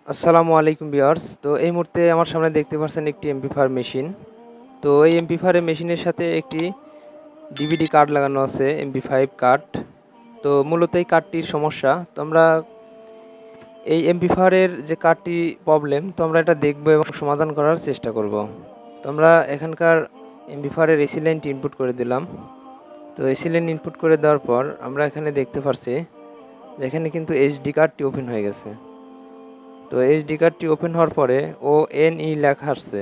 আসসালামু আলাইকুম ভিউয়ার্স। তো এই মুহূর্তে আমার সামনে দেখতে পাচ্ছেন একটি mp5 মেশিন। তো এই mp5 মেশিনের সাথে একটি ডিভিডি কার্ড লাগানো আছে, mp5 কার্ড। তো মূলত এই কার্ডটির সমস্যা, তো আমরা এই mp5 এর যে কার্ডটি প্রবলেম, তো আমরা এটা দেখব এবং সমাধান করার চেষ্টা করব। তো আমরা এখানকার mp5 এর এসি লাইনটি ইনপুট করে দিলাম। তো এসি লাইন ইনপুট করে দেওয়ার পর আমরা এখানে দেখতে পাচ্ছি যে এখানে কিন্তু এইচডি কার্ডটি ওপেন হয়ে গেছে। তো এইচডি কার্ডটি ওপেন হওয়ার পরে ONE লেখা আসছে।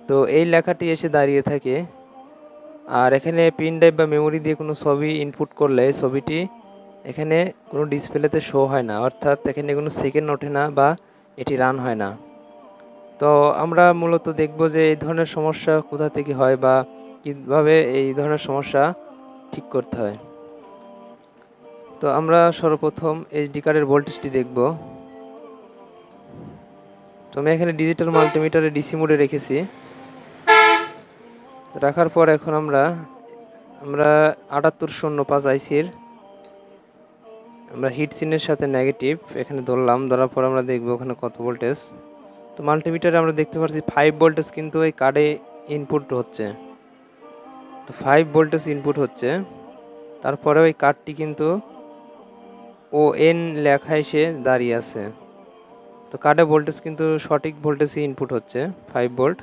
তো এই লেখাটি এসে দাঁড়িয়ে থাকে। আর এখানে পিন ড্রাইভ বা মেমোরি দিয়ে কোনো ছবি ইনপুট করলে ছবিটি এখানে কোনো ডিসপ্লেতে শো হয় না, অর্থাৎ এখানে কোনো সেকেন্ড ওঠে না বা এটি রান হয় না। তো আমরা মূলত দেখব যে এই ধরনের সমস্যা কোথা থেকে হয় বা কীভাবে এই ধরনের সমস্যা ঠিক করতে হয়। তো আমরা সর্বপ্রথম এইচডি কার্ডের ভোল্টেজটি দেখব। তো আমি এখানে ডিজিটাল মাল্টিমিটারে ডিসি মোডে রেখেছি। রাখার পর এখন আমরা 7805 আইসির আমরা হিট সিনের সাথে নেগেটিভ এখানে ধরলাম। ধরার পর আমরা দেখব ওখানে কত ভোল্টেজ। তো মাল্টিমিটারে আমরা দেখতে পাচ্ছি 5 ভোল্টেজ কিন্তু এই কার্ডে ইনপুট হচ্ছে। তো 5 ভোল্টেজ ইনপুট হচ্ছে। তারপরে ওই কার্ডটি কিন্তু ON লেখা এসে দাঁড়িয়ে আছে। তো কার্ডে ভোল্টেজ কিন্তু সঠিক ভোল্টেজই ইনপুট হচ্ছে 5 ভোল্ট।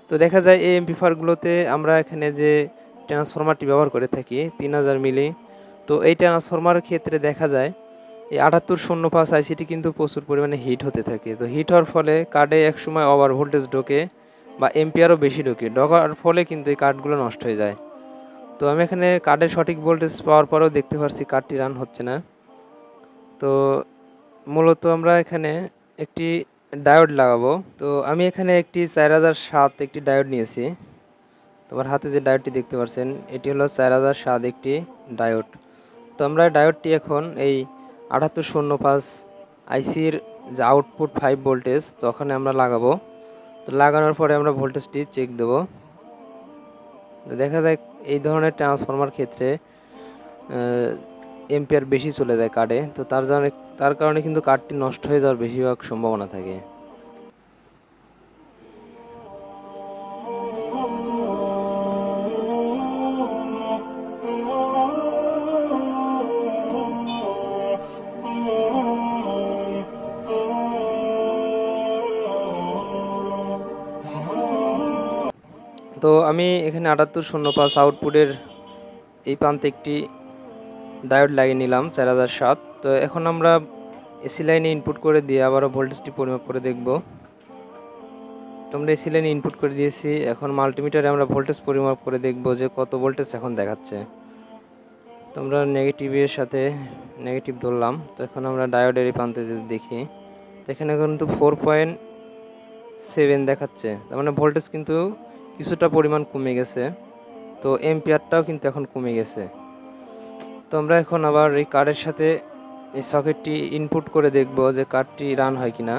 তো দেখা যায় এই এমপ্লিফায়ারগুলোতে আমরা এখানে যে ট্রান্সফরমারটি ব্যবহার করে থাকি 3000 মিলি। তো এই ট্রান্সফরমারের ক্ষেত্রে দেখা যায় এই 7805 আইসিটি কিন্তু প্রচুর পরিমাণে হিট হতে থাকে। তো হিট হওয়ার ফলে কার্ডে একসময় ওভার ভোল্টেজ ঢোকে বা এম্পিয়ারও বেশি ঢোকার ফলে কিন্তু এই কার্ডগুলো নষ্ট হয়ে যায়। তো আমি এখানে কার্ডের সঠিক ভোল্টেজ পাওয়ার পরেও দেখতে পাচ্ছি কার্ডটি রান হচ্ছে না। তো মূলত আমরা এখানে একটি ডায়োড লাগাবো। তো আমি এখানে একটি 4007 একটি ডায়োড নিয়েছি। তোমার হাতে যে ডায়োডটি দেখতে পাচ্ছেন এটি হলো 4007 একটি ডায়োড। তো আমরা ডায়োডটি এখন এই 7805 আইসির যে আউটপুট 5 ভোল্টেজ তখন আমরা লাগাবো। তো লাগানোর পরে আমরা ভোল্টেজটি চেক দেব। তো দেখা যায় এই ধরনের ট্রান্সফরমার ক্ষেত্রে এম্পিয়ার বেশি চলে যায় কার্ডে। তো তার কারণে কিন্তু কার্ডটি নষ্ট হয়ে যাওয়ার বেশিরভাগ সম্ভাবনা থাকে। তো আমি এখানে 7805 আউটপুটের এই প্রান্তে একটি ডায়োড লাগিয়ে নিলাম 4007। তো এখন আমরা এসি লাইনে ইনপুট করে দিয়ে আবারও ভোল্টেজটি পরিমাপ করে দেখব। তো আমরা এসি লাইনে ইনপুট করে দিয়েছি। এখন মাল্টিমিটারে আমরা ভোল্টেজ পরিমাপ করে দেখব যে কত ভোল্টেজ এখন দেখাচ্ছে। তো আমরা নেগেটিভের সাথে নেগেটিভ ধরলাম। তো এখন আমরা ডায়োডের এই প্রান্তে যদি দেখি, তো এখানে কিন্তু 4.7 দেখাচ্ছে। তার মানে ভোল্টেজ কিন্তু কিছুটা পরিমাণ কমে গেছে। তো এম্পিয়ারটাও কিন্তু এখন কমে গেছে। তো আমরা এখন আবার এই কার্ডের সাথে এই সকেটটি ইনপুট করে দেখব যে কার্ডটি রান হয় কিনা।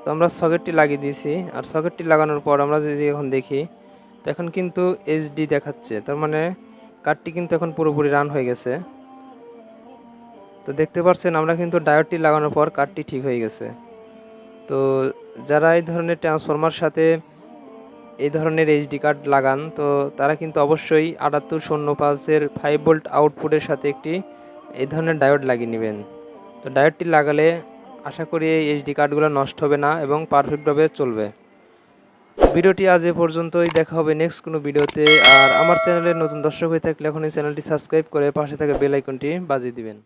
তো আমরা সকেটটি লাগিয়ে দিয়েছি। আর সকেটটি লাগানোর পর আমরা যদি এখন দেখি, তো এখন কিন্তু এইচডি দেখাচ্ছে। তার মানে কার্ডটি কিন্তু এখন পুরোপুরি রান হয়ে গেছে। তো দেখতে পাচ্ছেন আমরা কিন্তু ডায়োডটি লাগানোর পর কার্ডটি ঠিক হয়ে গেছে। তো যারা এই ধরনের ট্রান্সফরমার সাথে এই ধরনের এইচডি কার্ড লাগান, তো তারা কিন্তু অবশ্যই 7805 এর 5 ভোল্ট আউটপুটের সাথে একটি এই ধরনের ডায়োড লাগিয়ে নেবেন। তো ডায়োডটি লাগালে আশা করি এই এইচডি কার্ডগুলো নষ্ট হবে না এবং পারফেক্টভাবে চলবে। ভিডিওটি আজ এ পর্যন্তই, দেখা হবে নেক্সট কোনো ভিডিওতে। আর আমার চ্যানেলের নতুন দর্শক হয়ে থাকলে এখন এই চ্যানেলটি সাবস্ক্রাইব করে পাশে থাকা বেল আইকনটি বাজিয়ে দিবেন।